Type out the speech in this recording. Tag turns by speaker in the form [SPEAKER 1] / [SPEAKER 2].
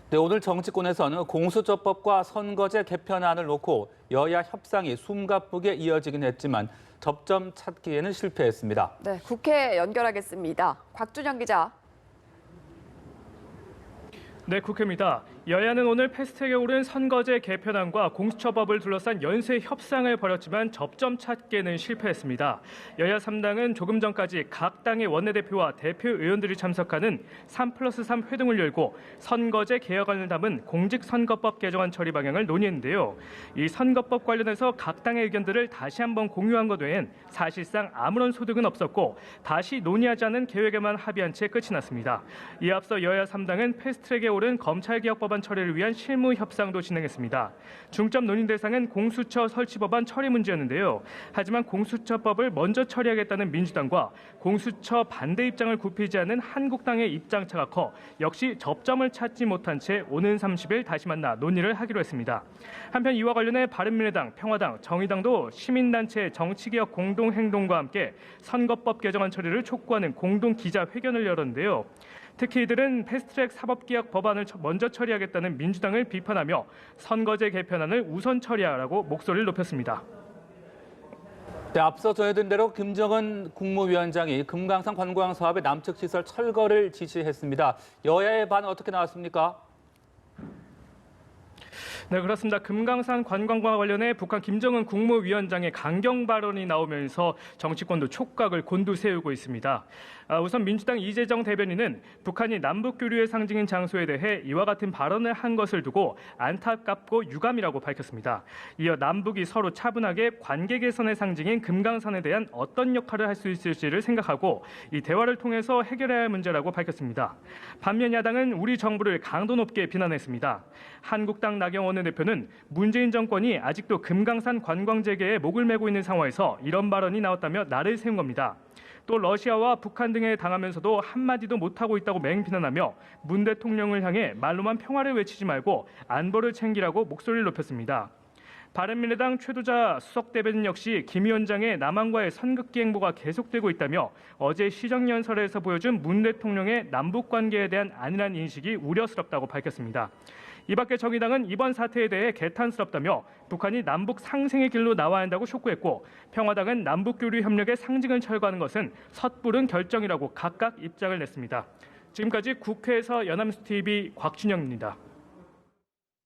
[SPEAKER 1] 네, 오늘 정치권에서는 공수처법과 선거제 개편안을 놓고 여야 협상이 숨가쁘게 이어지긴 했지만 접점 찾기에는 실패했습니다.
[SPEAKER 2] 네, 국회 연결하겠습니다. 곽준영 기자.
[SPEAKER 3] 네, 국회입니다. 여야는 오늘 패스트트랙에 오른 선거제 개편안과 공수처법을 둘러싼 연쇄 협상을 벌였지만 접점 찾기에는 실패했습니다. 여야 3당은 조금 전까지 각 당의 원내대표와 대표 의원들이 참석하는 3+3 회동을 열고 선거제 개혁안을 담은 공직선거법 개정안 처리 방향을 논의했는데요. 이 선거법 관련해서 각 당의 의견들을 다시 한번 공유한 것 외엔 사실상 아무런 소득은 없었고 다시 논의하지 않은 계획에만 합의한 채 끝이 났습니다. 이에 앞서 여야 3당은 패스트트랙에 오른 검찰개혁법안 처리를 위한 실무 협상도 진행했습니다. 중점 논의 대상은 공수처 설치 법안 처리 문제였는데요. 하지만 공수처법을 먼저 처리하겠다는 민주당과 공수처 반대 입장을 굽히지 않은 한국당의 입장차가 커 역시 접점을 찾지 못한 채 오는 30일 다시 만나 논의를 하기로 했습니다. 한편 이와 관련해 바른미래당, 평화당, 정의당도 시민단체 정치개혁 공동행동과 함께 선거법 개정안 처리를 촉구하는 공동기자회견을 열었는데요. 특히 이들은 패스트트랙 사법개혁 법안을 먼저 처리하겠다는 민주당을 비판하며 선거제 개편안을 우선 처리하라고 목소리를 높였습니다.
[SPEAKER 1] 네, 앞서 전해드린 대로 김정은 국무위원장이 금강산 관광 사업의 남측 시설 철거를 지시했습니다. 여야의 반응 어떻게 나왔습니까?
[SPEAKER 3] 네, 그렇습니다. 금강산 관광과 관련해 북한 김정은 국무위원장의 강경 발언이 나오면서 정치권도 촉각을 곤두세우고 있습니다. 우선 민주당 이재정 대변인은 북한이 남북교류의 상징인 장소에 대해 이와 같은 발언을 한 것을 두고 안타깝고 유감이라고 밝혔습니다. 이어 남북이 서로 차분하게 관계 개선의 상징인 금강산에 대한 어떤 역할을 할 수 있을지를 생각하고 이 대화를 통해서 해결해야 할 문제라고 밝혔습니다. 반면 야당은 우리 정부를 강도 높게 비난했습니다. 한국당 나경원 대표는 문재인 정권이 아직도 금강산 관광 재개에 목을 메고 있는 상황에서 이런 발언이 나왔다며 날을 세운 겁니다. 또 러시아와 북한 등에 당하면서도 한마디도 못하고 있다고 맹비난하며 문 대통령을 향해 말로만 평화를 외치지 말고 안보를 챙기라고 목소리를 높였습니다. 바른미래당 최도자 수석대변인 역시 김 위원장의 남한과의 선긋기 행보가 계속되고 있다며 어제 시정연설에서 보여준 문 대통령의 남북관계에 대한 안일한 인식이 우려스럽다고 밝혔습니다. 이 밖에 정의당은 이번 사태에 대해 개탄스럽다며 북한이 남북 상생의 길로 나와야 한다고 촉구했고 평화당은 남북교류 협력의 상징을 철거하는 것은 섣부른 결정이라고 각각 입장을 냈습니다. 지금까지 국회에서 연합뉴스TV 곽준영입니다.